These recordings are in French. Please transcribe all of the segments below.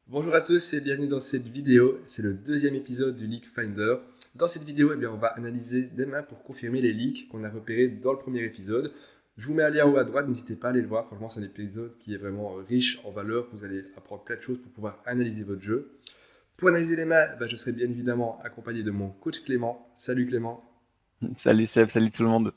Bonjour à tous et bienvenue dans cette vidéo. C'est le deuxième épisode du Leak Finder. Dans cette vidéo, on va analyser des mains pour confirmer les leaks qu'on a repérés dans le premier épisode. Je vous mets un lien en haut à droite, n'hésitez pas à aller le voir. Franchement, c'est un épisode qui est vraiment riche en valeur. Vous allez apprendre plein de choses pour pouvoir analyser votre jeu. Pour analyser les mains, je serai bien évidemment accompagné de mon coach Clément. Salut Clément. Salut Seb, salut tout le monde.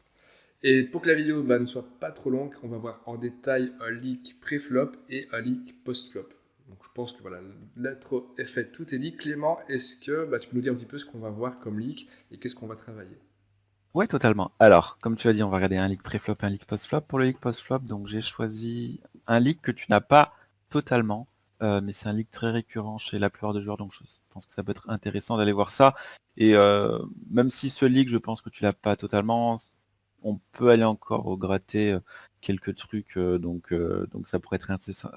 Et pour que la vidéo ne soit pas trop longue, on va voir en détail un leak pré-flop et un leak post-flop. Donc je pense que voilà, l'intro est faite, tout est dit. Clément, est-ce que tu peux nous dire un petit peu ce qu'on va voir comme leak et qu'est-ce qu'on va travailler? Ouais, totalement. Alors, comme tu as dit, on va regarder un leak pré-flop et un leak post-flop. Pour le leak post-flop, donc j'ai choisi un leak que tu n'as pas totalement, mais c'est un leak très récurrent chez la plupart des joueurs, donc je pense que ça peut être intéressant d'aller voir ça. Et même si ce leak, je pense que tu l'as pas totalement, on peut aller encore au gratter quelques trucs, donc ça pourrait être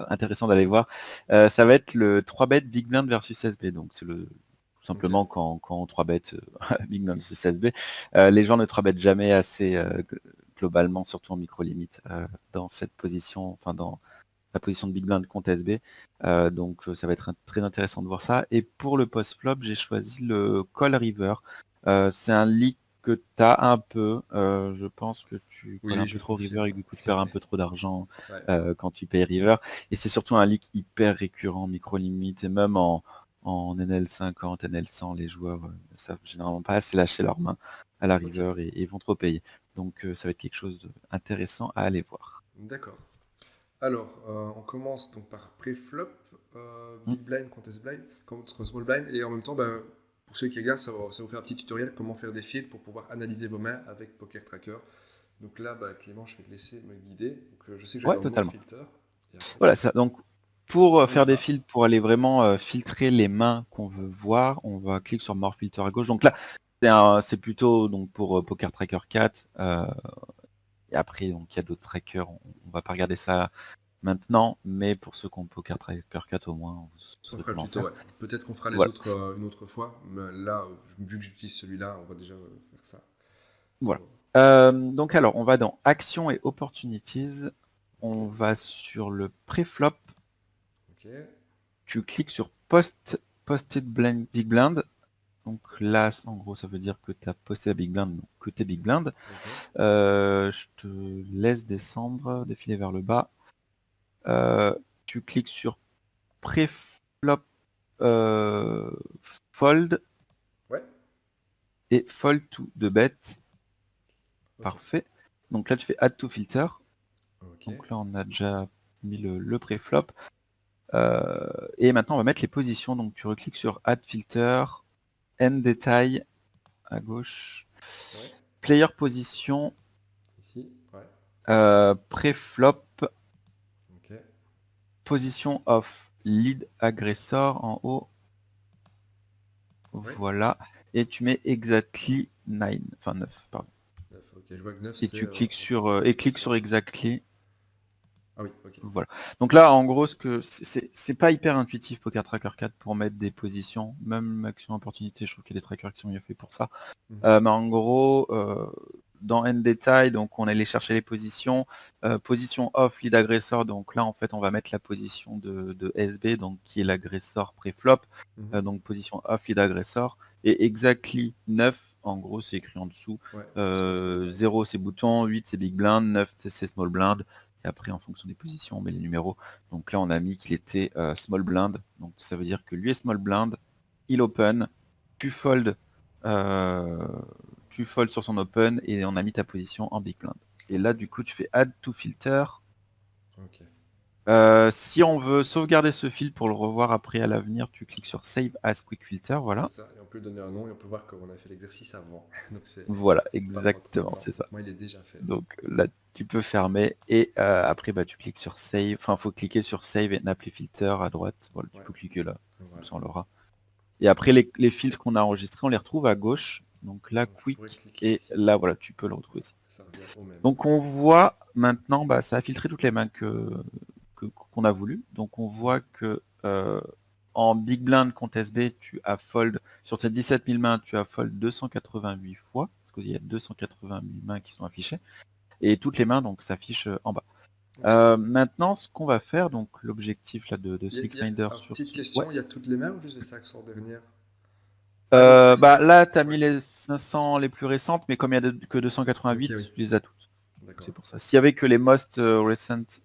intéressant d'aller voir. Ça va être le 3-bet Big Blind versus SB, donc c'est le tout Ok. simplement quand on 3-bet Big Blind versus SB. Les gens ne 3-bettent jamais assez globalement, surtout en micro-limite, dans cette position, enfin dans la position de Big Blind contre SB. Donc ça va être très intéressant de voir ça. Et pour le post-flop, j'ai choisi le Call River. C'est un leak que tu as un peu. Je pense que tu colles Oui, un je peu trop River confirme. et du coup tu perds un peu trop d'argent Ouais. quand tu payes River. Et c'est surtout un leak hyper récurrent, micro-limite, et même en NL50, NL100, les joueurs ne savent généralement pas assez lâcher leurs mains à la Ok. River et vont trop payer. Donc ça va être quelque chose d'intéressant à aller voir. D'accord. Alors, on commence donc par pré-flop, Mm. Big Blind contre Small Blind. Et en même temps, pour ceux qui regardent, ça va vous faire un petit tutoriel comment faire des fils pour pouvoir analyser vos mains avec Poker Tracker. Donc là, Clément, je vais te laisser me guider. Donc, je sais que je vais Ouais, aller en More totalement. Filter. Et après, Voilà, ça. Donc, pour n'hésite faire des pas. filtres, pour aller vraiment filtrer les mains qu'on veut voir, on va cliquer sur More Filter à gauche. Donc là, c'est plutôt donc pour Poker Tracker 4. Et après, donc il y a d'autres trackers. On va pas regarder ça maintenant, mais pour ceux qui ont Poker Tracker 4 au moins, vous On saurez fera le comment tuto, faire. ouais. Peut-être qu'on fera les Voilà. autres une autre fois. Mais là, vu que j'utilise celui-là, on va déjà faire ça. Voilà. Bon. Donc alors, on va dans Action et Opportunities. Ok. On va sur le pré-flop. Ok. Tu cliques sur Posted Big Blind. Donc là, en gros, ça veut dire que tu as posté la Big Blind, donc que t'es Big Blind. Ok. Je te laisse descendre, défiler vers le bas. Euh, Tu cliques sur Preflop euh, Fold Ouais. et Fold to the bet. Ok. Parfait. Donc là, tu fais Add to Filter. Ok. Donc là, on a déjà mis le pré-flop. Et maintenant, on va mettre les positions. Donc tu recliques sur Add Filter, End Detail à gauche, Ouais. Player Position, Ici. Ouais. Pré-flop, Ok. Position of lead agressor en haut. Ouais. Voilà. Et tu mets exactly 9. Enfin 9, pardon. 9. Ok. Je vois que 9, Et c'est tu cliques ok. sur et clique sur exactly. Ah oui, ok. Voilà. Donc là, en gros, ce que c'est pas hyper intuitif Poker Tracker 4 pour mettre des positions. Même Action Opportunité, je trouve qu'il y a des trackers qui sont mieux faits pour ça. Mhm. Mais en gros, dans End Detail, donc on allait chercher les positions. Position off lead agressor, donc là en fait on va mettre la position de SB, donc qui est l'agresseur pré-flop. Mhm. Donc position off lead agressor. Et exactly 9, en gros c'est écrit en dessous. Ouais, c'est le small blind. 0 c'est bouton, 8 c'est big blind, 9 c'est small blind. Et après en fonction des positions on met les numéros. Donc là on a mis qu'il était small blind. Donc ça veut dire que lui est small blind, il open, tu fold euh, tu fold sur son open et on a mis ta position en big blind. Et là, du coup, tu fais add to filter. Ok. Si on veut sauvegarder ce fil pour le revoir après à l'avenir, tu cliques sur Save as Quick Filter. C'est Voilà. ça. Et on peut lui donner un nom et on peut voir qu'on a fait l'exercice avant. Donc c'est Voilà, pas rentrer exactement, dedans. c'est ça. Donc moi, il est déjà fait. Donc là, tu peux fermer et après, bah, tu cliques sur Save. Enfin, il faut cliquer sur Save et Apply Filter à droite. Voilà, tu Ouais. peux cliquer là. Comme Voilà. ça, on l'aura. Et après, les filtres qu'on a enregistrés, on les retrouve à gauche. Donc là, Donc je pourrais Quick. cliquer Et ici. là, voilà, tu peux le retrouver Voilà. ici. Ça revient au même. Donc on voit maintenant, ça a filtré toutes les mains qu'on a voulu. Donc on Mhm. voit que en Big Blind contre SB, tu as fold, sur tes 17 000 mains, tu as fold 288 fois, parce qu'il y a 288 mains qui sont affichées, et toutes les mains donc s'affichent en bas. Maintenant, ce qu'on va faire, donc l'objectif là de Il y a- Slick il y a- Finder alors, sur... petite Ouais. question, il y a toutes les mains ou juste les 500 dernières? Ah oui, c'est Bah ça. là, t'as Ouais. mis les 500 les plus récentes, mais comme il y a que Ok, 288, oui. tu les as toutes. D'accord. C'est pour ça. S'il y avait que les most recent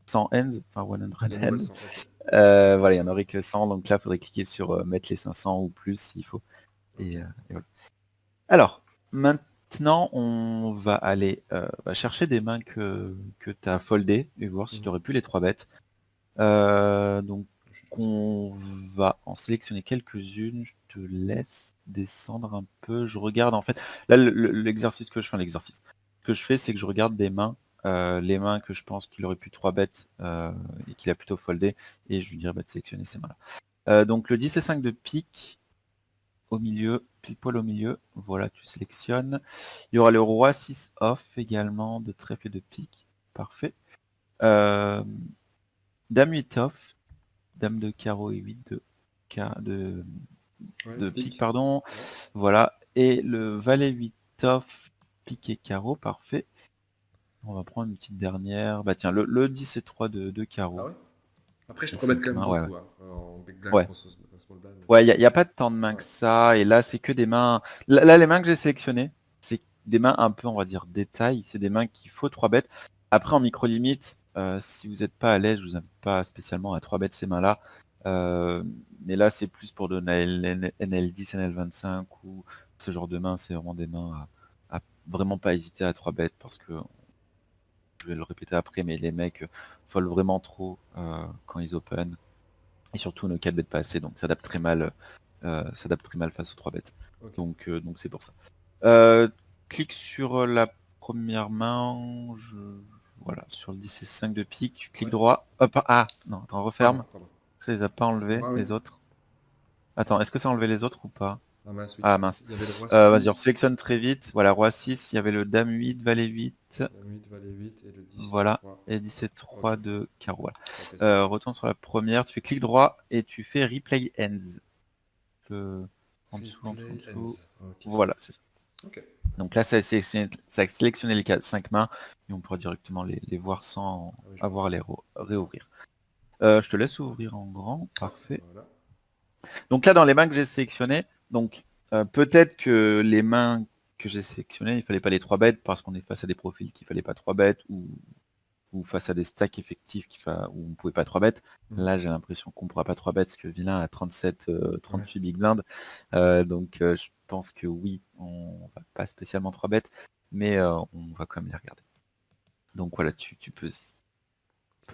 100 ends, enfin 100 Les ends, nouveaux 100, ok. Les nouveaux voilà, il y en 100. aurait que 100, donc là, il faudrait cliquer sur mettre les 500 ou plus s'il faut. Ok. Et voilà. Alors, maintenant, on va aller chercher des mains que tu as foldées et voir si tu Mhm. aurais pu les 3 bêtes. Donc, Je suis on va en sélectionner quelques-unes. Je te laisse descendre un peu. Je regarde en fait. Là, l'exercice que je fais, l'exercice. Ce que je fais, c'est que je regarde des mains, les mains que je pense qu'il aurait pu 3 bêtes et qu'il a plutôt foldé, et je lui dirais de sélectionner ces mains-là. Donc le 10 et 5 de pique au milieu, pile poil au milieu. Voilà, tu sélectionnes. Il y aura le roi 6 off également de trèfle et de pique. Parfait. Dame 8 off. Dame de carreau et 8 Ouais, de pique, pique. pardon. Ouais. Voilà. Et le valet 8 off, pique et carreau, parfait. On va prendre une petite dernière. Bah tiens, le 10 et 3 de Ah carreau. ouais? Après, je Et te remets quand 5 même mains, ouais, ouais. beaucoup, hein, en big blind, Ouais, grand small blind. ouais, il n'y a pas tant de mains que Ouais. ça. Et là, c'est que des mains. Là, les mains que j'ai sélectionnées, c'est des mains un peu, on va dire, détail. C'est des mains qu'il faut 3 bêtes. Après, en micro-limite, si vous n'êtes pas à l'aise, je vous invite pas spécialement à 3 bêtes ces mains-là. Mais là, c'est plus pour de NL10, NL25 ou ce genre de mains. C'est vraiment des mains à vraiment pas hésiter à 3 bêtes parce que, je vais le répéter après, mais les mecs follent vraiment trop quand ils open. Et surtout ne 4 bêtes pas assez, donc s'adapte très mal face aux 3 bêtes. Ok. Donc c'est pour ça. Clique sur la première main, voilà, sur le 10 et 5 de pique, clic Ouais. droit, hop, ah, non, attends, Pardon, referme, pardon. ça les a pas enlevés, Roi, oui. les autres. Attends, est-ce que ça a enlevé les autres ou pas? Ah mince, oui. Ah mince. Il y avait le roi Vas-y, on 6, sélectionne très vite, voilà, roi 6, il y avait le dame 8, valet 8, dame 8, valet 8 et le 10 et voilà, 3. et 17 Ok. 3 de carreau, voilà. Ok, c'est bon. Retourne sur la première, tu fais clic droit et tu fais replay ends. En dessous, en dessous, en Replay dessous. ends. Ok. Voilà, c'est ça. Ok. Donc là, ça a sélectionné les 5 mains et on pourra directement les voir sans Ah oui, je vois. avoir à les réouvrir. Je te laisse ouvrir en grand, Ouais, parfait. voilà. Donc là, dans les mains que j'ai sélectionnées, donc peut-être que les mains que j'ai sélectionnées, il fallait pas les 3 bêtes parce qu'on est face à des profils qu'il fallait pas 3 bêtes ou face à des stacks effectifs où on pouvait pas 3 bêtes. Mhm. Là, j'ai l'impression qu'on pourra pas 3 bêtes parce que Vilain a 37, Ouais. 38 big blind. Donc je pense que oui, on va pas spécialement 3 bêtes, mais on va quand même les regarder. Donc voilà, tu peux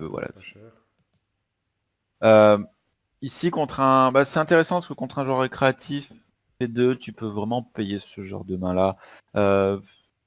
voilà. Pas cher. Ici contre un. Bah, c'est intéressant parce que contre un joueur récréatif P2, tu peux vraiment payer ce genre de main là.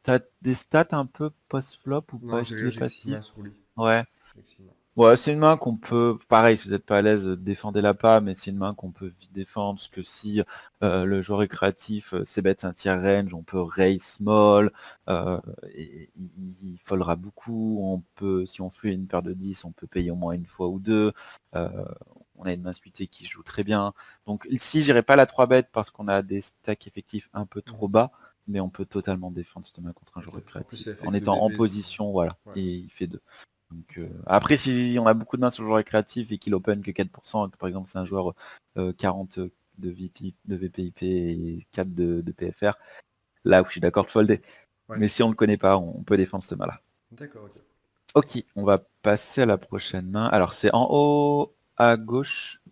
T'as des stats un peu post-flop ou pas? Non, Est-ce qu'il est j'ai que 6 mains passif? sur lui. Ouais. J'ai que 6 mains. Ouais, c'est une main qu'on peut, pareil, si vous n'êtes pas à l'aise, défendez-la pas, mais c'est une main qu'on peut vite défendre, parce que si le joueur est créatif, c'est bête, c'est un tiers range, on peut raise small, et il foldera beaucoup, si on fait une paire de 10, on peut payer au moins une fois ou deux, on a une main splitée qui joue très bien. Donc ici, j'irai pas la 3 bêtes parce qu'on a des stacks effectifs un peu trop bas, mais on peut totalement défendre cette main contre un joueur Ok. En plus, créatif, il a fait en que 2 étant en VP. Donc, position, voilà, ouais. et il fait 2. Donc, après, si on a beaucoup de mains sur le joueur créatif et qu'il open que 4%, et que par exemple c'est un joueur 40 de VPIP et 4 de PFR, là où je suis d'accord de folder. Ouais. Mais si on le connaît pas, on peut défendre ce main-là. D'accord, ok. Ok, on va passer à la prochaine main. Alors c'est en haut à gauche,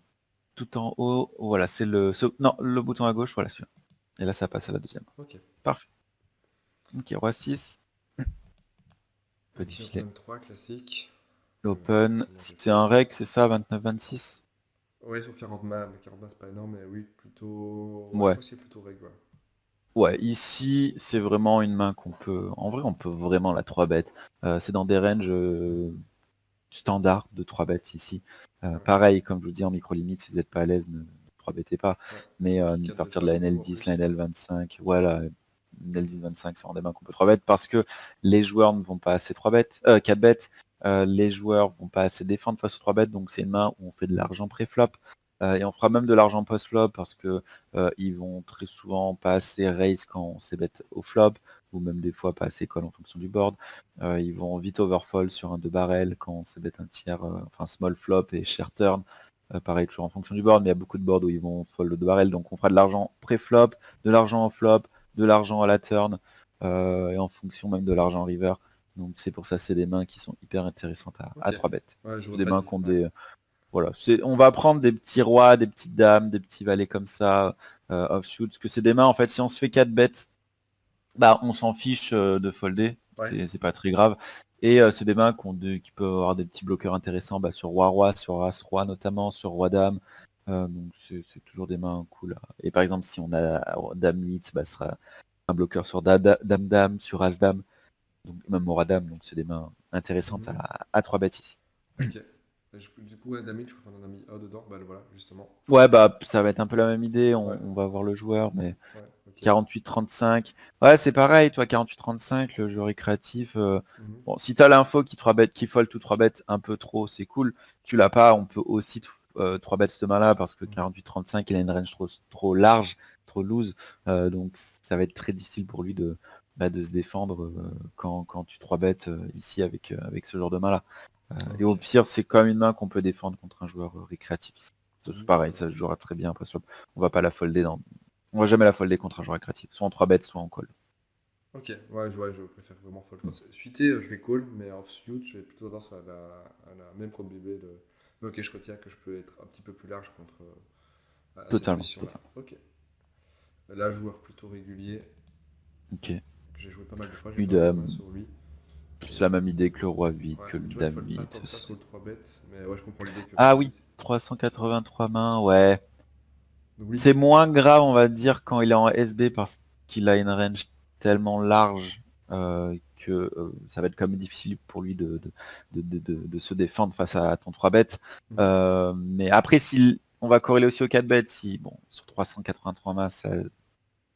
tout en haut. Voilà, c'est non, le bouton à gauche, voilà celui-là. Et là ça passe à la deuxième. Ok. Parfait. Ok, roi 6. Petit Ok, filet. open 3, classique. Open. Sinon, j'ai C'est fait. un rec, c'est ça, 29-26? Ouais, sur 40 mains, mais 40 mains, c'est pas énorme, mais oui, plutôt. Ouais, Ouais. aussi plutôt reg, ouais. Ouais, ici, c'est vraiment une main qu'on peut... En vrai, on peut vraiment la 3 bêtes. C'est dans des ranges standards de 3 bêtes ici. Ouais. Pareil, comme je vous dis, en micro-limite, si vous n'êtes pas à l'aise, ne 3 bettez pas. Ouais. Mais à Puis 4 bêtes partir de pas la beaucoup en NL10, la plus. NL25, voilà, NL10-25, c'est vraiment des mains qu'on peut 3 bêtes parce que les joueurs ne vont pas assez 3 bêtes, 4 bêtes. Les joueurs vont pas assez défendre face aux 3 bêtes, donc c'est une main où on fait de l'argent pré-flop. Et on fera même de l'argent post-flop parce que ils vont très souvent pas assez raise quand on s'est bet au flop. ou même des fois pas assez call en fonction du board. Ils vont vite overfold sur un 2 barrel quand c'est bet un tiers, enfin small flop et share turn. Pareil, toujours en fonction du board, mais il y a beaucoup de boards où ils vont fold le 2 barrel, donc on fera de l'argent pré-flop, de l'argent en flop, de l'argent à la turn, et en fonction même de l'argent river. Donc c'est pour ça, c'est des mains qui sont hyper intéressantes à Ok. 3 bêtes. Ouais, je vois Des pas mains dit. qui ont Ouais. des... Voilà, on va prendre des petits rois, des petites dames, des petits valets comme ça, offsuit, parce que c'est des mains, en fait, si on se fait 4 bêtes, bah on s'en fiche de folder, Ouais. c'est pas très grave. Et c'est des mains qui peuvent avoir des petits bloqueurs intéressants sur Roi-Roi, sur As-Roi notamment, sur Roi-Dame. Donc c'est toujours des mains cool. Et par exemple, si on a Dame-8, bah, ce sera un bloqueur sur Dame-Dame, sur As-Dame, donc même Roi-Dame, donc c'est des mains intéressantes Mhm. à 3 bêtes ici. Ok. Du coup, ouais, Dami, tu crois qu'on en a mis un dedans. Bah voilà, justement. Ouais, bah ça va être un peu la même idée, Ouais. on va voir le joueur, mais Ouais. Ok. 48-35. Ouais, c'est pareil, toi, 48-35, le jeu récréatif. Mhm. Bon, si t'as l'info qui 3 bêtes, qui fold tout 3 bêtes un peu trop, c'est cool. Tu l'as pas, on peut aussi 3 bêtes cette main-là parce que Mhm. 48-35, il a une range trop large, trop loose. Donc ça va être très difficile pour lui de se défendre quand tu 3 bêtes ici avec ce genre de main-là. Et au Ok. pire, c'est comme une main qu'on peut défendre contre un joueur récréatif. C'est pareil, D'accord. ça se jouera très bien après swap. On va pas la folder on va jamais la folder contre un joueur récréatif. Soit en 3 bêtes, soit en call. Ok. Ouais, je préfère vraiment fold. Quand c'est suité, je vais call, mais offsuit, je vais plutôt tendance à la même probabilité de ok, je retiens que je peux être un petit peu plus large contre à cette Totalement, position-là. totalement. Ok. Là, joueur plutôt régulier, Ok. que j'ai joué pas mal de fois, j'ai Une fait un peu de main dame, sur lui. plus Et la même idée que le roi 8, ouais, que le tu vois, il dame fold pas 8. tant que ça sur le 3 bêtes, mais ouais, je comprends l'idée que Ah fold. oui, 383 mains, ouais. Donc oui. C'est moins grave, on va dire, quand il est en SB parce qu'il a une range tellement large que ça va être quand même difficile pour lui de se défendre face à ton 3 bêtes. Mhm. Mais après, si on va corréler aussi au 4 bêtes, si bon, sur 383 mains, ça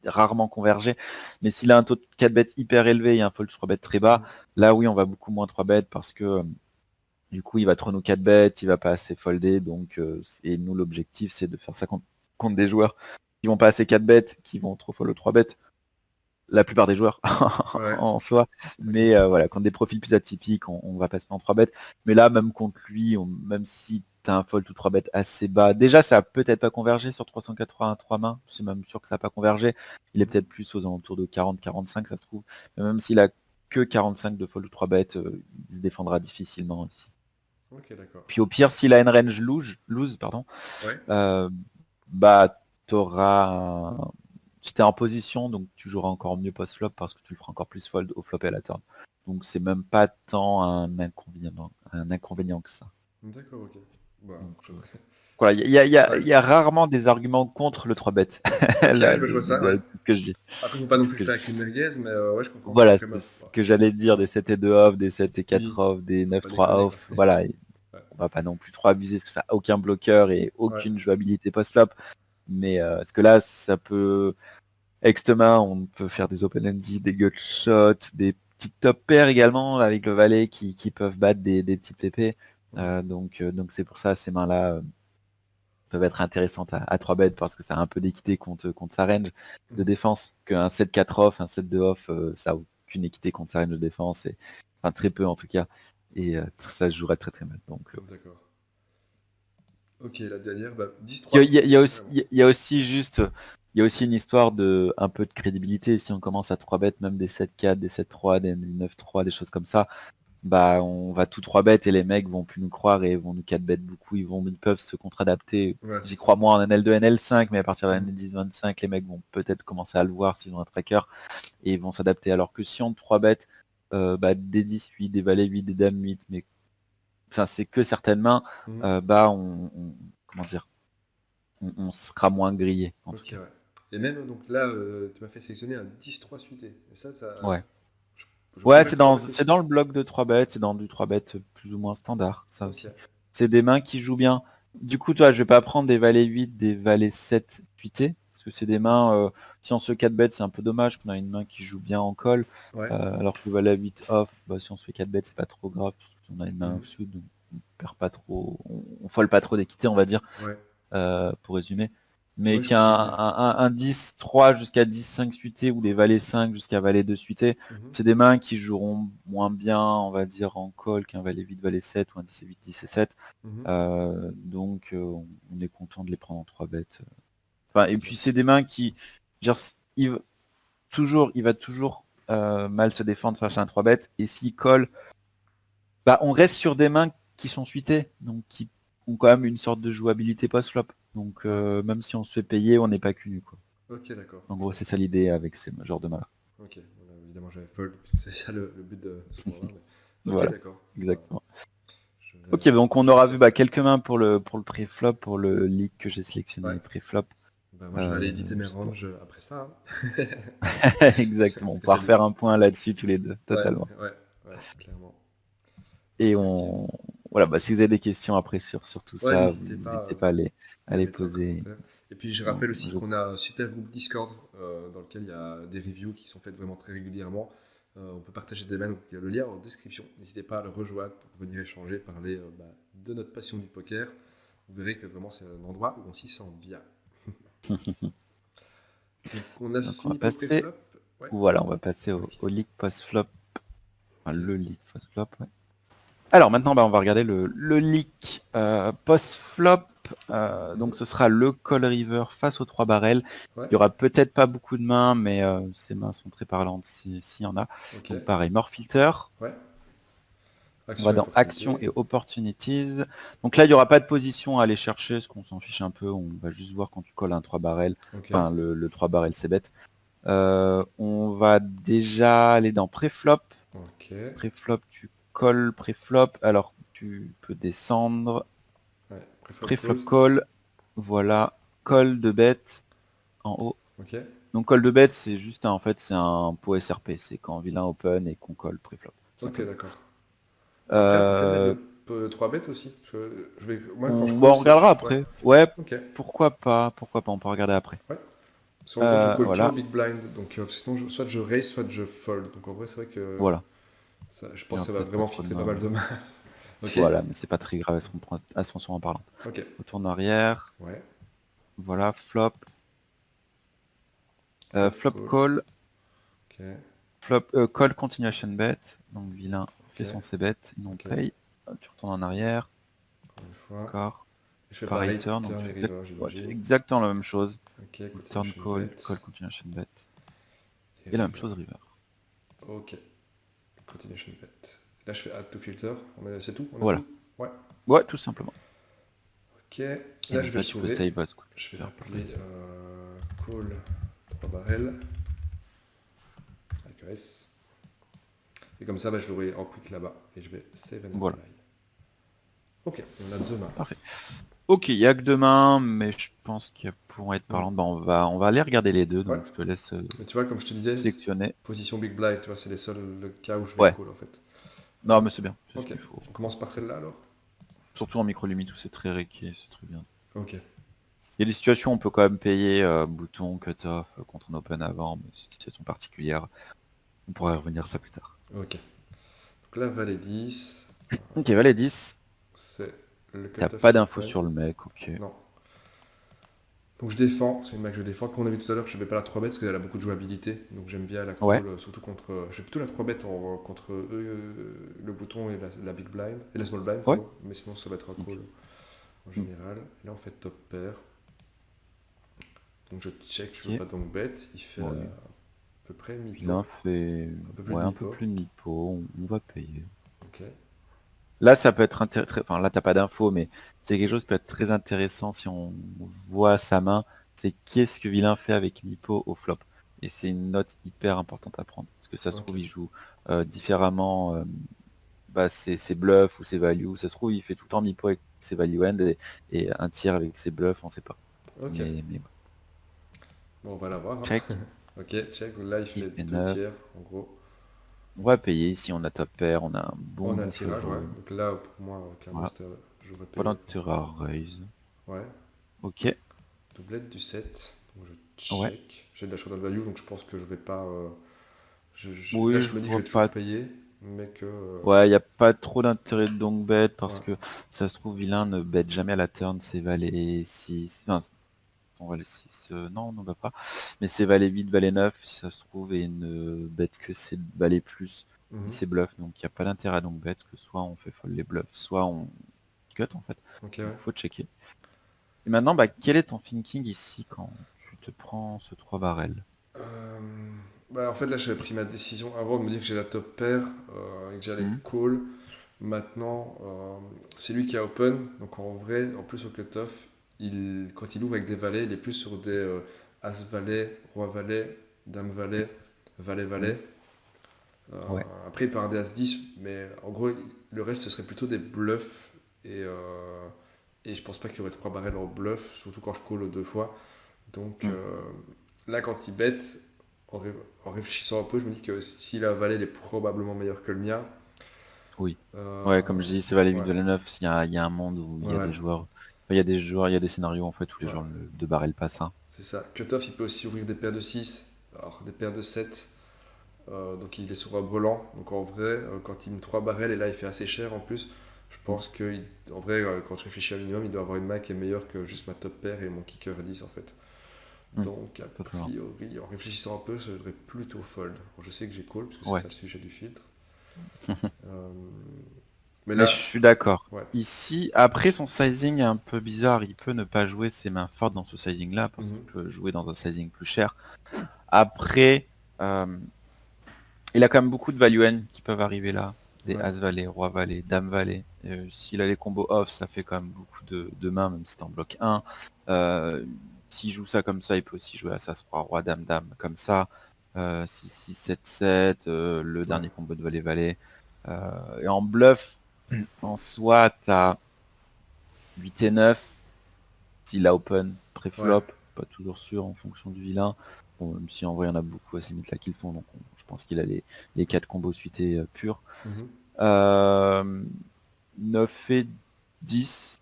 a rarement convergé. Mais s'il a un taux de 4 bêtes hyper élevé et un fold 3 bêtes très bas, Mhm. là oui, on va beaucoup moins 3 bêtes parce que du coup, il va trop nous 4 bêtes, il va pas assez folder. Donc, et nous, l'objectif, c'est de faire ça contre des joueurs qui vont pas assez 4 bêtes, qui vont trop follow 3 bêtes. La plupart des joueurs Ouais, en soi. ok. Mais voilà, contre des profils plus atypiques, on va passer en 3 bêtes. Mais là, même contre lui, même si tu as un fold ou 3 bêtes assez bas, déjà, ça a peut-être pas convergé sur 383 mains. C'est même sûr que ça n'a pas convergé. Il est Mhm. peut-être plus aux alentours de 40-45, ça se trouve. Mais même s'il a que 45 de fold ou 3 bêtes, il se défendra difficilement ici. Ok, d'accord. Puis au pire, s'il a une range loose, pardon, Ouais. euh, bah t'auras si t'es en position, donc tu joueras encore mieux post-flop parce que tu le feras encore plus fold au flop et à la turn. Donc c'est même pas tant un inconvénient que ça. D'accord, ok. Bah, Donc, voilà, ouais. il y a rarement des arguments contre le 3 bet. Ok, Là, ouais, bah, je vois ça, ouais. tout ce que je dis. Après, faut pas non Tout ce plus que je faire avec une merguez, mais ouais, je comprends. Voilà, Quand même, c'est ce que j'allais dire, des 7 et 2 off, des 7 et 4 oui, off, des faut 9 pas 3 déconner, quoi. off, voilà. Ouais. On va pas non plus trop abuser parce que ça a aucun bloqueur et Ouais. aucune jouabilité post-flop. Mais parce que là, ça peut. Extema, on peut faire des open ended, des gut shots, des petites top pairs également avec le valet qui peuvent battre des petites pépés. Mhm. Donc c'est pour ça ces mains-là peuvent être intéressantes à 3 bêtes parce que ça a un peu d'équité contre sa range de Mhm. défense. Qu'un 7-4 off, un 7-2 off, ça a aucune équité contre sa range de défense. Enfin très peu en tout cas. Et ça se jouerait très très mal. Donc D'accord. Ok, la dernière, bah, Il y 10-3 a, il y a- il y suité, a aussi, carrément. il y a aussi juste, il y a aussi une histoire de un peu de crédibilité. Si on commence à 3 bêtes, même des 7-4, des 7-3, des 9-3, des choses comme ça, bah on va tout 3 bêtes et les mecs vont plus nous croire et vont nous 4 bêtes beaucoup. Ils peuvent se contre-adapter. Ouais, c'est J'y ça. crois moins en NL2, NL5, mais à partir de Mhm. l'année 10-25, les mecs vont peut-être commencer à le voir s'ils ont un tracker et ils vont s'adapter. Alors que si on 3 bêtes, bah, des 10-8, des valets 8, des dames 8, mais enfin c'est que certaines mains, Mhm. bah comment dire, on sera moins grillé en tout Ok, cas. ouais. Et même, donc là, tu m'as fait sélectionner un 10-3 suité. Et ça, Ouais. je, je peux Ouais, mettre 3 bêtes c'est dessus. dans le bloc de 3 bêtes, c'est dans du 3 bêtes plus ou moins standard, ça Ok. aussi. C'est des mains qui jouent bien. Du coup, toi, je vais pas prendre des valets 8, des valets 7 suités, parce que c'est des mains, si on se 4 bêtes, c'est un peu dommage qu'on a une main qui joue bien en call, Ouais. alors que le valet 8 off, bah, si on se fait 4 bêtes, c'est pas trop grave, parce qu'on a une main Mhm. offsuit, donc on perd pas trop, on folle pas trop d'équité, on va dire, Ouais. pour résumer. Mais Ouais, je qu'un comprends mieux. un 10-3 jusqu'à 10-5 suité ou les valets 5 jusqu'à valet 2 suité, Mhm. c'est des mains qui joueront moins bien, on va dire, en call qu'un valet 8, valet 7 ou un 10 et 8, 10 et 7. Mhm. Donc on est content de les prendre en 3 bêtes. Enfin, et Ok. puis c'est des mains qui, genre, il va toujours mal se défendre face à un 3 bêtes. Et s'il colle, bah, on reste sur des mains qui sont suitées, donc qui ont quand même une sorte de jouabilité post-flop. Donc Ouais. même si on se fait payer, on n'est pas cul, quoi. Ok, d'accord. En Je gros, c'est ça comprends. l'idée avec ces genres de mains. Ok. Voilà, évidemment, j'avais fold, parce que c'est ça le but de ce moment-là. Ok, Voilà, d'accord. Bah, exactement. Ok, je donc on vais aura essayer vu ça. quelques mains pour le pré-flop, pour le leak que j'ai Ouais. sélectionné pré-flop. Bah, moi, je vais aller éditer mes Juste pour- ranges après ça, hein. Exactement, Parce on que pourra c'est du... refaire un point là-dessus tous les deux, Ouais, totalement. ouais, ouais, clairement. Et Ok, ok. on voilà, bah, si vous avez des questions après sur tout Ouais, ça, n'hésitez vous pas n'hésitez pas à à les les mettre en poser. commentaire. Et puis, je On- rappelle aussi je- qu'on a un super groupe Discord dans lequel il y a des reviews qui sont faites vraiment très régulièrement. On peut partager des mails, donc il y a le lien en description. N'histez pas à le rejoindre pour venir échanger, parler de notre passion du poker. Vous verrez que vraiment c'est un endroit où on s'y sent bien. Donc on a Donc on va fini pour le passer, pré-flop. Ouais. voilà, on va passer Ok. au leak post-flop, enfin, Ok. le leak post-flop, ouais. Alors maintenant, bah, on va regarder le leak post-flop. Donc Mhm. ce sera le call river face aux 3 barrels. Ouais. Il y aura peut-être pas beaucoup de mains, mais ces mains sont très parlantes s'il y en a. Ok. Donc pareil, more filter. Ouais. On va Action et dans action opportunité. et opportunities. Donc là, il n'y aura pas de position à aller chercher, parce qu'on s'en fiche un peu. On va juste voir quand tu colles un 3 barrels. Ok. Enfin, le 3 barrels, c'est bête. On va déjà aller dans pré-flop. Ok. Pré-flop, tu colles pré-flop. Alors, tu peux descendre. Ouais. Pré-flop Pré-flop close. call. Voilà. Call de bête en haut. Ok. Donc call de bête, c'est juste en fait c'est un pot SRP. C'est quand vilain open et qu'on colle pré-flop, tout Ok, simplement. d'accord. Après, on peut peut-être mettre Euh, le 3 bêtes aussi. Parce que moi, quand je on call, regardera ouais. après. Ouais, Ok. pourquoi pas. Pourquoi pas, on peut regarder après. Ouais. Parce qu'en gros, je call que au Voilà. big blind. Donc, sinon, soit je raise, soit je fold. Donc, en vrai, c'est vrai que Voilà. je Il n'y pense aura que ça va peut-être pas vraiment trop de filtrer pas mains. mal de mains. Ok. Voilà, mais c'est pas très grave à son en parlant. Ok. Retourne arrière. Ouais. Voilà, flop. Flop Flop call. call. Ok. Flop call continuation bet. Donc vilain Ok. fait son c-bet. Il non Ok. paye. Tu retournes en arrière. Encore une fois. D'accord. Je fais Pareil pareil, turn. Donc turn et river, tu fais j'imagine. exactement la même chose. Ok. Donc, turn Continuation call, bet. call continuation bet. Et Et la même river. chose river. Ok. Continuation bet. Là, je fais add to filter. C'est tout? On a Voilà. tout? Ouais. Ouais, tout simplement. Ok. Et Là, je donc vais le là, tu peux sauver. save as quoi tu Je vais veux faire l'appeler call 3 barrels avec S. Et comme ça, je l'aurai en quick là-bas. Et je vais save and Voilà. apply. Ok, on a deux mains. Parfait. Ok, il y a que deux mains, mais je pense qu'elles pourront être Hmm. parlantes. Bah, on va aller regarder les deux, Ouais. donc je te laisse Mais tu vois, comme je te disais, sélectionner. position big blind, tu vois, c'est les seuls le cas où je vais Ouais. call en fait. Non, Donc, mais c'est bien. C'est ce ok. qu'il faut. On commence par celle-là alors. Surtout en micro-limite où c'est très requis, c'est très bien. Ok. Il y a des situations où on peut quand même payer bouton, cut-off, contre un open avant, mais c'est une situation particulière. On pourra y revenir ça plus tard. Ok. Donc là, valet 10. Ok, valet 10. C'est le T'as cut-off pas est d'infos open. sur le mec, ok. Non. Donc je défends, c'est une main que je défends. Comme on a vu tout à l'heure, je ne vais pas la 3 bêtes parce qu'elle a beaucoup de jouabilité. Donc j'aime bien la Ouais. call, surtout contre. Je fais plutôt la 3 bêtes contre le bouton et la big blind. Et la small blind, Ouais. pardon. Mais sinon, ça va être un Ok. call en général. Et là, on fait top pair. Donc je check, je veux Ok. pas donc bête. Il fait Ouais. à peu près mi-pot. Vilain fait Un peu plus de ouais, un peu mi-pot. plus de mi-pot, on va payer. Ok. Là, ça peut être intéressant. Enfin, là, t'as pas d'infos, mais c'est quelque chose qui peut être très intéressant si on voit sa main. C'est qu'est-ce que Vilain fait avec mi-pot au flop. Et c'est une note hyper importante à prendre. Parce que ça se Ok. trouve, il joue différemment ses bluffs ou ses values. Ça se trouve, il fait tout le temps mi-pot avec ses value end et un tiers avec ses bluffs, on sait pas. Ok. Mais ouais. Bon, on va la voir, hein. Check. Ok, check. Donc là, il Il fait fait deux 9. tiers, en gros. On va payer. Ici, on a top pair. On a un On a un bon feu tirage, ouais. jaune. Donc là, pour moi, clairement, Voilà. j'aurais Pas payé. d'intérêt à raise. Ouais. Ok. Doublette du 7. Donc je Ouais. check. J'ai de la showdown value, donc je pense que je vais pas. Là, Oui, je je me dis que je vois vais toujours pas. payer, mais que. Ouais, il n'y a pas trop d'intérêt de donk bet parce Ouais. que ça se trouve, vilain ne bet jamais à la turn ses valets 6. Enfin, ton valet 6, non, on ne va pas. Mais c'est valet 8, valet 9, si ça se trouve, et ne bête que c'est valet plus, et Mhm. c'est bluff, donc il n'y a pas d'intérêt à donc bête, que soit on fait fold les bluffs, soit on cut en fait. Ok, Donc ouais. faut checker. Et maintenant, bah, quel est ton thinking ici quand tu te prends ce 3 barrel? Euh, Bah, en fait, là, j'avais pris ma décision avant de me dire que j'ai la top pair et que j'allais Hmm. call. Maintenant, c'est lui qui a open. Donc, en vrai, en plus au cutoff, quand il ouvre avec des valets, il est plus sur des as-valet, roi-valet, dame-valet, Hmm. valet-valet. Euh, Ouais. Après, il peut avoir des as-10, mais en gros, le reste, ce serait plutôt des bluffs. Et je pense pas qu'il y aurait trois barrels en bluff, surtout quand je call deux fois. Donc Hmm. là, quand il bet, en réfléchissant un peu, je me dis que si la valet elle est probablement meilleure que le mien. Oui. Euh, Ouais, comme je dis, c'est valet 8, ouais, valet 9, il y a un monde où il ouais, y a ouais, des joueurs, enfin, il y a des joueurs, il y a des scénarios en fait où les ouais, joueurs de barrel passent, hein. c'est ça. Cutoff, il peut aussi ouvrir des paires de 6, alors des paires de 7. Donc il est sur un brelan. Donc en vrai, quand il met 3 barrels et là il fait assez cher en plus, je Hmm. pense que en vrai, quand je réfléchis à minimum, il doit avoir une main qui est meilleure que juste ma top pair et mon kicker 10 en fait. Hmm. Donc a Totalement. priori, en réfléchissant un peu, je devrais plutôt fold. Bon, je sais que j'ai call, parce que c'est Ouais. ça le sujet du filtre. Euh, mais Mais je là, suis d'accord. ouais. Ici, après son sizing est un peu bizarre, il peut ne pas jouer ses mains fortes dans ce sizing-là, parce qu'il Mhm. peut jouer dans un sizing plus cher. Après, euh, il a quand même beaucoup de value N qui peuvent arriver là. Des Ouais. As-Valet, Roi-Valet, Dame-Valet. S'il a les combos off, ça fait quand même beaucoup de mains, même si t'es en bloc 1. Euh, S'il joue ça comme ça, il peut aussi jouer As, Roi, Roi, Dame, Dame, comme ça. 6, 6, 7, 7, le Ouais. dernier combo de Valet-Valet. Et en bluff, en soi, t'as 8 et 9. S'il a open Ouais. pré-flop, pas toujours sûr en fonction du vilain. Bon, même si en vrai, il y en a beaucoup à ces mythes là qui le font, donc je pense qu'il a les 4 combos suités purs. Mhm. Euh, 9 et 10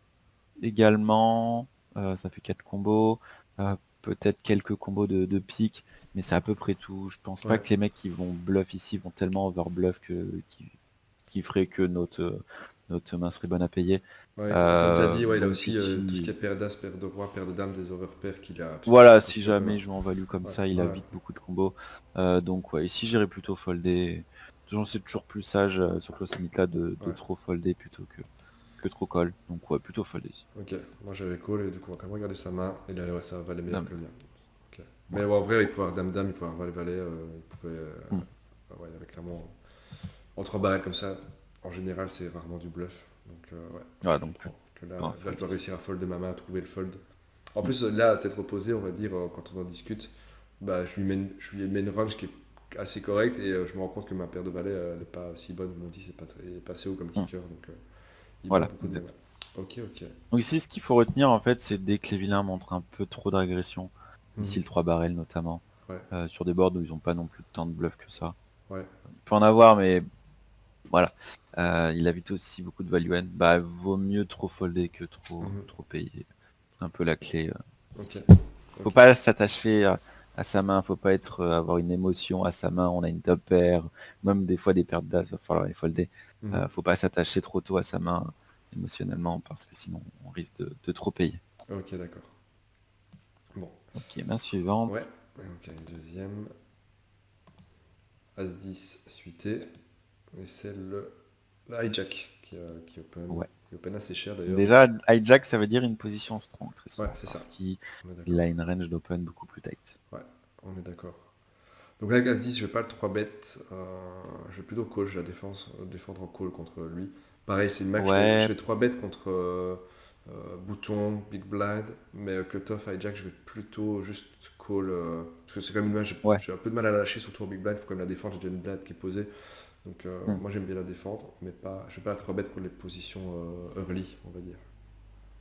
également, ça fait 4 combos. Peut-être quelques combos de pique, mais c'est à peu près tout. Je pense pas Ouais. que les mecs qui vont bluff ici vont tellement overbluff qui ferait que notre main serait bonne à payer. Ouais, comme tu as dit, ouais, il a Donc aussi tout ce qui est ici, paire d'as, paire de roi, paire de dames, des overpairs qu'il a absolument voilà, pas si flopé. Ouais. jamais il joue en value comme Ouais. ça, il a Ouais. vite beaucoup de combos. Donc ouais, ici j'irais plutôt folder. C'est toujours plus sage sur ce limite là de Ouais. trop folder plutôt que trop call. Donc ouais, plutôt folder ici. Ok. Moi j'avais call et du coup on va quand même regarder sa main. Et là, ouais, ça valait meilleur Non, que le mien. Ok. Mais ouais. ouais, en vrai, il pouvait avoir dame-dame, il pouvait avoir valet-valet. Il pouvait. Hmm. Ouais, il avait clairement. En trois barrels comme ça, en général, c'est rarement du bluff. Donc, ouais, je Ouais, donc comprends que là, plutôt un là, je fold dois ici. réussir à fold de ma main, à trouver le fold. En plus, là, à tête reposée, on va dire, quand on en discute, bah, je lui mets une range qui est assez correcte et je me rends compte que ma paire de valets, elle n'est pas si bonne. Mon 10 elle est pas assez haut comme Hmm. kicker, donc il bat Voilà, beaucoup de mes mains. exact. Ok, ok. Donc ici, ce qu'il faut retenir en fait, c'est dès que les vilains montrent un peu trop d'agression, ici Mhm. le 3 barrel notamment, Ouais, sur des boards où ils n'ont pas non plus tant de bluff que ça. ouais. Il peut en avoir, mais voilà. Il a vite aussi beaucoup de value N. Bah, vaut mieux trop folder que Mhm. trop payer. C'est un peu la clé Ok, ici. Faut ok. pas s'attacher à sa main, faut pas être avoir une émotion à sa main. On a une top pair, même des fois des paires d'as, va falloir les folder. Mhm. Faut pas s'attacher trop tôt à sa main émotionnellement parce que sinon on risque de trop payer. Ok, d'accord. Bon, Ok, main suivante. ouais. Ok, une deuxième. As-10 suité. Et c'est le hijack Ouais. qui open assez cher Donc d'ailleurs. déjà, hijack, ça veut dire une position strong très Ouais, souvent c'est ça. parce qu'il On est d'accord. a une range d'open beaucoup plus tight. Ouais, on est d'accord. Donc là, avec As-10, je vais pas le 3 bet. Je vais plutôt call, je vais la défendre en call contre lui. Pareil, c'est une max, je Ouais, vais 3 bet contre Bouton, Big Blind. Mais Cutoff, hijack, je vais plutôt juste call. Parce que c'est comme une main, ouais. j'ai un peu de mal à la lâcher, surtout en Big Blind. Il faut quand même la défendre. J'ai déjà une blind qui est posée. Donc Hmm. moi j'aime bien la défendre, mais pas, je vais pas la 3 bet pour les positions early, on va dire.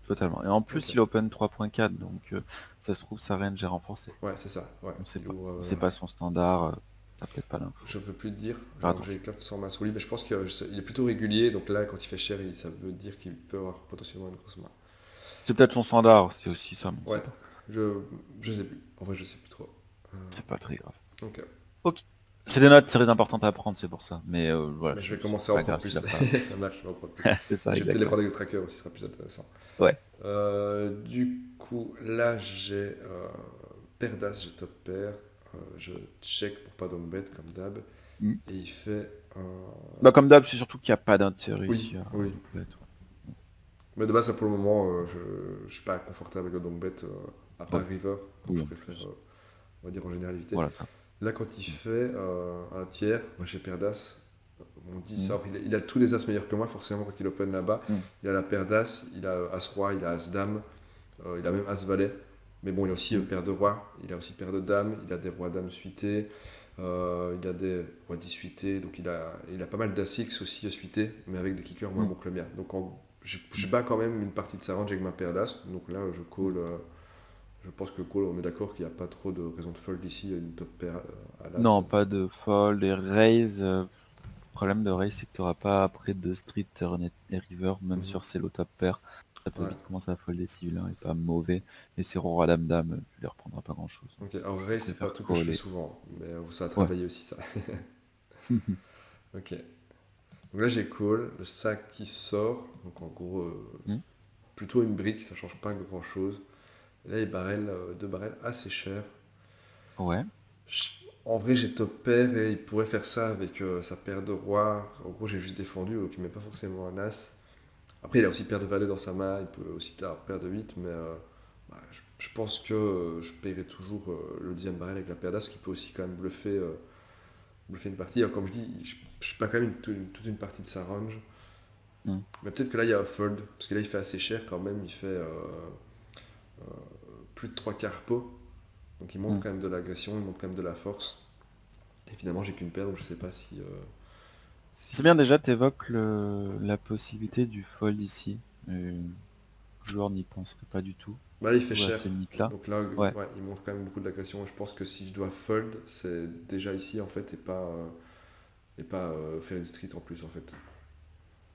Totalement. Et en plus, Ok. il open 3.4, donc ça se trouve, sa range est renforcée. Ouais, c'est ça. Ouais. On sait Il pas. ouvre, On sait pas son standard, t'as peut-être pas l'info. je peux plus te dire. Faire J'ai attention. 400 mains sur lui, mais je pense qu'il est plutôt régulier. Donc là, quand il fait cher, ça veut dire qu'il peut avoir potentiellement une grosse main. C'est peut-être son standard, c'est aussi ça, mais on sait Ouais, pas. je sais plus. En vrai, je sais plus trop. C'est pas très grave. Ok. Ok. C'est des notes très importantes à prendre, c'est pour ça. Mais voilà, Bah, je vais c'est commencer à en pas prendre grave plus. s'il a pas. Ça marche, je vais en prendre plus. C'est ça, Je vais peut-être les exactement. prendre avec le tracker aussi, ce sera plus intéressant. Ouais. Du coup, là, j'ai paire d'as, je top pair. Je check pour pas d'homme bête, comme d'hab. Mm. Et il fait un. Bah, comme d'hab, c'est surtout qu'il n'y a pas d'intérêt Oui, ici à oui. donc bet. Mais de base, ça, pour le moment, je suis pas confortable avec le donk bet, à Ouais. part river. Donc Oui, je en préfère, plus. on va dire en général, éviter. Voilà ça. Là, quand il Mm. fait un tiers, moi j'ai paire d'as. On dit Mm. ça, il a tous les as meilleurs que moi, forcément, quand il open là-bas. Mm. Il a la paire d'as, il a as-roi, il a as-dame, il a même as-valet. Mais bon, il a aussi Mm. paire de roi, il a aussi paire de dames, il a des rois-dames suités, il a des rois 10 suités, donc il a pas mal d'as-x aussi suités, mais avec des kickers moins Mm. bons que le mien. Donc je bats quand même une partie de sa range avec ma paire d'as, donc là je call. Je pense que call, on est d'accord qu'il n'y a pas trop de raison de fold ici, il y a une top pair à l'as. Non, pas de fold et raise. Le problème de raise, c'est que tu n'auras pas après de street, turn et river, même Mhm. sur ces low top pair. Ça peut Ouais. vite commencer à folder si vilain est pas mauvais. Et ces roi dame dame, tu les reprendras pas grand chose. Ok, alors raise, c'est pas un Préfère truc que je fais caller. souvent, mais ça a Ouais. travaillé aussi ça. Ok. Donc là j'ai call, le sac qui sort, donc en gros Mm. plutôt une brique, ça change pas grand chose. Et là il barrel, deux barrels assez chers. Ouais. En vrai j'ai top pair et il pourrait faire ça avec sa paire de rois. En gros j'ai juste défendu, donc il met pas forcément un as. Après il a aussi paire de valet dans sa main, il peut aussi avoir paire de 8, mais bah, je pense que je paierai toujours le deuxième barrel avec la paire d'as qui peut aussi quand même bluffer une partie. Alors, comme je dis, je pas quand même toute une partie de sa range. Mm. Mais peut-être que là, il y a un fold. Parce que là, il fait assez cher quand même. Il fait plus de 3 quarts pot. Donc il monte Mm. quand même de l'agression, il monte quand même de la force. Et finalement, j'ai qu'une paire, donc je sais pas si. C'est bien déjà, tu évoques la possibilité du fold ici. Le joueur n'y penserait pas du tout. Bah là, il fait Surtout à cher. ces limites-là. Donc là, Ouais. ouais, il monte quand même beaucoup de l'agression. Et je pense que si je dois fold, c'est déjà ici en fait, et pas faire une street en plus en fait.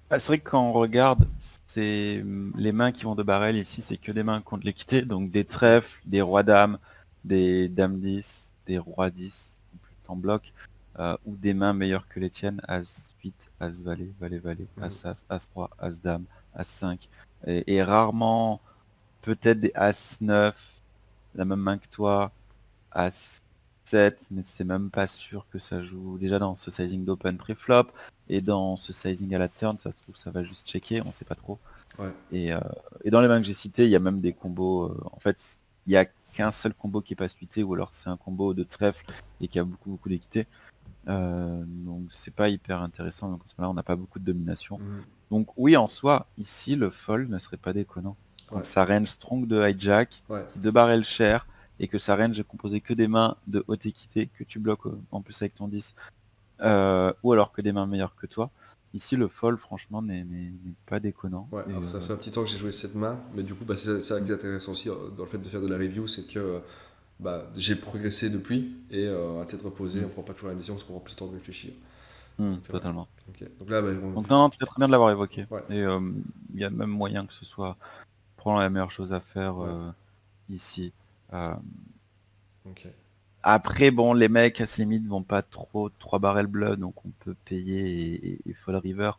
Ah, c'est vrai que quand on regarde, c'est les mains qui vont de barrel ici, c'est que des mains contre l'équité, donc des trèfles, des rois dames, des dames 10, des rois 10 en bloc, ou des mains meilleures que les tiennes, as 8, as valet, valet valet, Mhm. as roi, as dame, as 5, et rarement peut-être des as 9, la même main que toi, as 7, mais c'est même pas sûr que ça joue déjà dans ce sizing d'open pré-flop. Et dans ce sizing à la turn, ça se trouve, ça va juste checker, on sait pas trop. Ouais. Et, euh, et dans les mains que j'ai citées, il y a même des combos. En fait, il y a qu'un seul combo qui est pas suité, ou alors c'est un combo de trèfle et qui a beaucoup d'équité. Donc c'est pas hyper intéressant. Donc à ce moment-là, on n'a pas beaucoup de domination. Mhm. Donc oui, en soi, ici, le fold ne serait pas déconnant. Ouais. Quand sa range strong de hijack, Ouais. qui de barrel cher, et que sa range est composée que des mains de haute équité, que tu bloques en plus avec ton 10, ou alors que des mains meilleures que toi. Ici, le fold, franchement, n'est pas déconnant. Ouais, Et, alors ça fait un petit temps que j'ai joué cette main, mais du coup, bah, c'est ça qui est intéressant aussi dans le fait de faire de la review, c'est que bah, j'ai progressé depuis et à tête reposée, on prend pas toujours la décision parce qu'on prend plus le temps de réfléchir. Donc, totalement. ok. Donc là, bah, Donc non, très très bien de l'avoir évoqué. ouais, Et il y a même moyen que ce soit probablement la meilleure chose à faire ouais, ici. Euh, ok. Après, bon, les mecs à ces limites vont pas trop 3 barrels blood, donc on peut payer et fold river.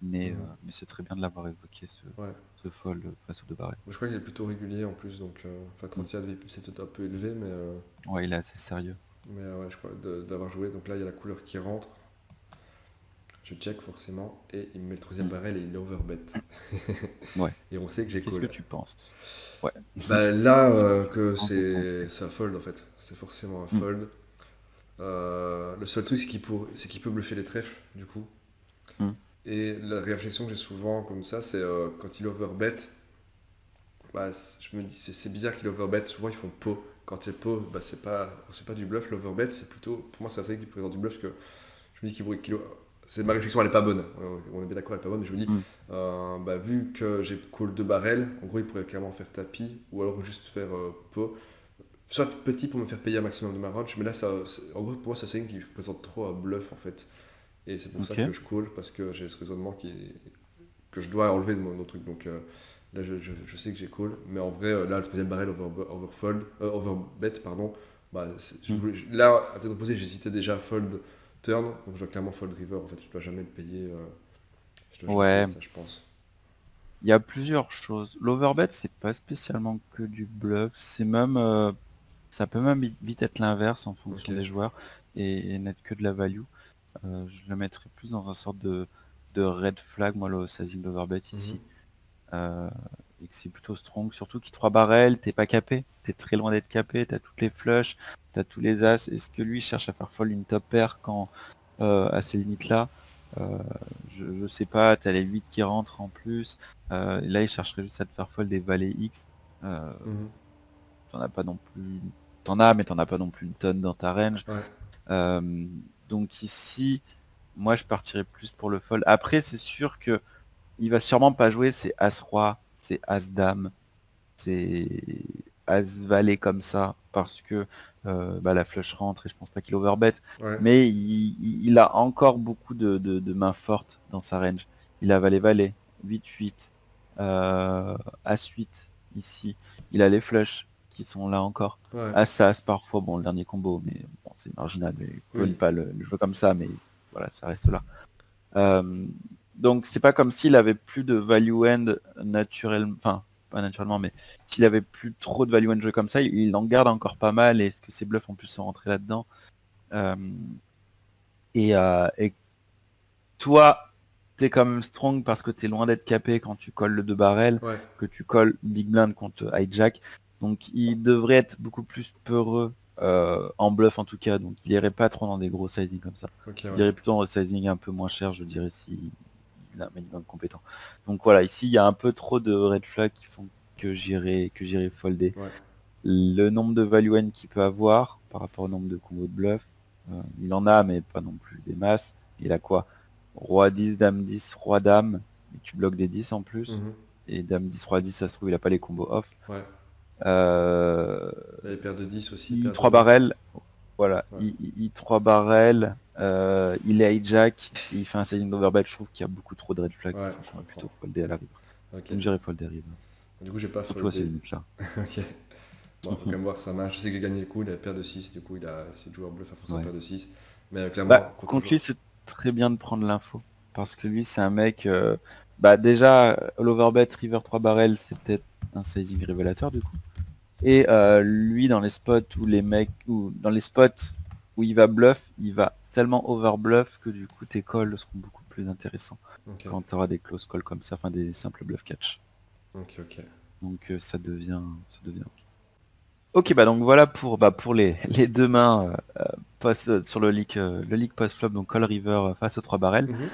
Mhm. Mais c'est très bien de l'avoir évoqué Ouais. ce fold face aux 2 barrels. Mais je crois qu'il est plutôt régulier en plus, donc enfin Mm. 31 de VIP c'est peut-être un peu élevé, Ouais, il est assez sérieux. ouais, je crois de l'avoir joué. Donc là, il y a la couleur qui rentre. Je check forcément et il me met le troisième Mm. barrel et il overbet. Ouais. Et on sait que j'ai Qu'est-ce que call. tu penses? Ouais. Bah là, Qu'est-ce que tu que penses de ton play? c'est un fold en fait. C'est forcément un Mm. fold. Le seul truc, c'est qu'il peut bluffer les trèfles, du coup. Mm. Et la réflexion que j'ai souvent comme ça, c'est quand il overbet, bah, je me dis, c'est bizarre qu'il overbet. Souvent, ils font pot. Quand c'est pot, bah, c'est pas du bluff. L'overbet, c'est plutôt, pour moi, c'est un truc qui présente du bluff. Que je me dis c'est ma réflexion, elle est pas bonne. On est bien d'accord, elle est pas bonne, mais je me dis, Mm. bah, vu que j'ai call 2 barrels, en gros, il pourrait carrément faire tapis ou alors juste faire pot. Soit petit pour me faire payer un maximum de ma range, mais là, en gros, pour moi, ça c'est une qui représente trop un bluff en fait. Et c'est pour ça Ok. que je call, parce que j'ai ce raisonnement que je dois enlever de mon autre truc. Donc là, je sais que j'ai call, mais en vrai, là, le troisième barrel overbet, pardon. Bah, Mm. là, à tête opposée, j'hésitais déjà à fold turn, donc je dois clairement fold river, en fait, je dois jamais le payer, je dois jamais Ouais, payer ça, je pense. il y a plusieurs choses. L'overbet, c'est pas spécialement que du bluff, c'est même, ça peut même vite être l'inverse en Ok. fonction des joueurs et n'être que de la value. Je le mettrais plus dans un sorte de red flag, moi, le sizing d'overbet Mhm. ici. Euh, et que c'est plutôt strong, surtout qu'il 3 barrels, t'es pas capé, t'es très loin d'être capé, t'as toutes les flushs, t'as tous les as. Est-ce que lui cherche à faire fold une top pair quand à ces limites là euh, je sais pas, t'as les 8 qui rentrent en plus. Là il chercherait juste à te faire fold des valets X. Euh, Mhm. t'en as pas non plus. T'en as mais t'en as pas non plus une tonne dans ta range. Ouais. Euh, donc ici, moi je partirais plus pour le fold. Après c'est sûr que il va sûrement pas jouer c'est As-Roi, c'est As-Dame, c'est As-Valet comme ça, parce que bah, la flush rentre et je pense pas qu'il overbet. Ouais. Mais il a encore beaucoup de mains fortes dans sa range. Il a Valet-Valet, 8-8, As-8 ici. Il a les flushs qui sont là encore. Ouais. As-As parfois, bon le dernier combo, mais bon, c'est marginal, mais il faut ne Oui. pas le jouer comme ça, mais voilà, ça reste là. Euh, donc c'est pas comme s'il avait plus de value end naturellement, enfin pas naturellement, mais s'il avait plus trop de value end jeu comme ça, il en garde encore pas mal et est-ce que ses bluffs en plus sont rentrés là-dedans. Euh, et toi, t'es quand même strong parce que t'es loin d'être capé quand tu colles le 2 barrel, Ouais. que tu colles Big Blind contre hijack. Donc il devrait être beaucoup plus peureux en bluff en tout cas. Donc il irait pas trop dans des gros sizing comme ça. Ok, Il ouais. irait plutôt dans des sizing un peu moins cher, je dirais, si il a un minimum compétent. Donc voilà, ici il y a un peu trop de red flags qui font que j'irai folder. Ouais. Le nombre de value end qu'il peut avoir par rapport au nombre de combos de bluff, il en a mais pas non plus des masses. Il a quoi? Roi 10, Dame 10, Roi Dame, et tu bloques des 10 en plus. Mhm. Et Dame 10, Roi 10, ça se trouve, il a pas les combos off. Ouais. Euh, Là, les paires de 10 aussi, I paires de 3 9. barrels, voilà, Ouais. I 3 barrels, il est hijack, et il fait un sizing d'overbet, je trouve qu'il y a beaucoup trop de red flags qui Ouais, font je plutôt comprends. folder à la river. Ok. Donc j'irai folder river, Du coup, j'ai pas surtout à ces foldé. limites-là. Ok. Bon, faut quand même voir si ça marche. Je sais qu'il a gagné le coup, il a paire de 6, du coup, il a essayé de jouer en bluff à force en Ouais. paire de 6. Mais Bah, clairement, contre un contre joueur. lui, c'est très bien de prendre l'info. Parce que lui, c'est un mec. Bah, déjà, l'overbet River 3 barrels, c'est peut-être un sizing révélateur du coup. Et lui, dans les spots où les mecs. Ou dans les spots où il va bluff, il va tellement overbluff que du coup, tes calls seront beaucoup plus intéressants. Ok. Quand tu auras des close calls comme ça, enfin des simples bluff catch. Ok, ok. Donc ça devient ok. Ok, bah donc voilà pour les deux mains sur le leak post-flop, donc Call River face aux 3 barrels. Mhm.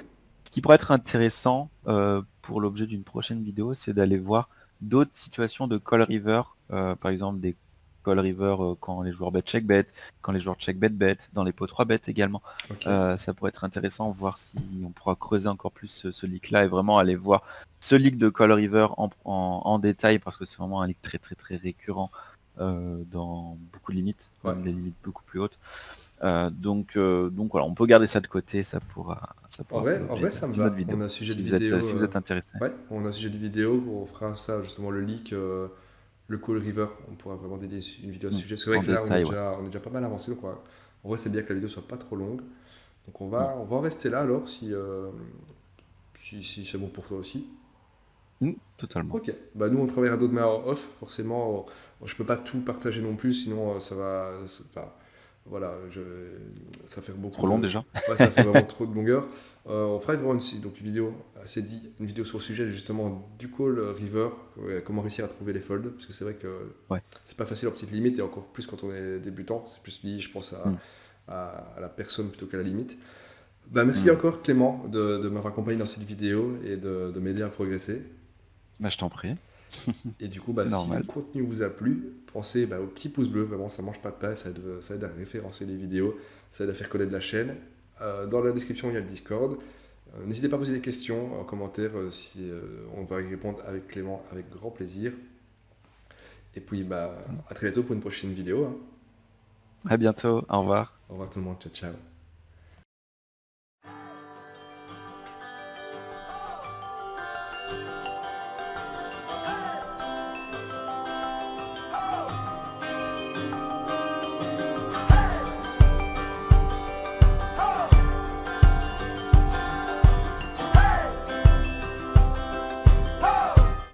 Ce qui pourrait être intéressant pour l'objet d'une prochaine vidéo, c'est d'aller voir d'autres situations de call river, par exemple des call river quand les joueurs bet check bet, quand les joueurs check bet bet, dans les pots 3 bet également. Ok. Ça pourrait être intéressant, voir si on pourra creuser encore plus ce leak-là et vraiment aller voir ce leak de call river en détail parce que c'est vraiment un leak très très très récurrent dans beaucoup de limites, Ouais. même des limites beaucoup plus hautes. Donc voilà, on peut garder ça de côté, ça pourra faire En l'objet vrai, ça me d'une autre va. vidéo, On a un sujet de si vous êtes, vidéo. si vous êtes intéressé. Ouais, on a un sujet de vidéo. On fera ça, justement, le leak, le Call River. On pourra vraiment dédier une vidéo à ce Mm. sujet. C'est vrai En que là, détail, ouais. on est déjà pas mal avancé. Donc, en vrai, c'est bien que la vidéo soit pas trop longue. Donc, Mm. on va en rester là alors, si c'est bon pour toi aussi. Totalement. Ok. Bah, nous, on travaille à d'autres mains en off. Forcément, je peux pas tout partager non plus, sinon enfin, voilà, ça fait beaucoup Trop long de. déjà. Ouais, ça fait vraiment trop de longueur. On fera vraiment donc une vidéo assez dit, une vidéo sur le sujet justement du call river, comment réussir à trouver les folds, parce que c'est vrai que Ouais. c'est pas facile en petite limite et encore plus quand on est débutant. C'est plus lié, je pense, Mm. à la personne plutôt qu'à la limite. Bah, merci Mm. encore Clément de m'avoir accompagné dans cette vidéo et de m'aider à progresser. Bah, je t'en prie, Et du coup, bah, c'est si le normal. contenu vous a plu, pensez au petit pouce bleu, vraiment ça mange pas de pain, ça aide à référencer les vidéos, ça aide à faire connaître la chaîne. Dans la description, il y a le Discord. N'hésitez pas à poser des questions en commentaire, si, on va y répondre avec Clément avec grand plaisir. Et puis à très bientôt pour une prochaine vidéo, hein. À bientôt, au revoir. Au revoir tout le monde, ciao ciao.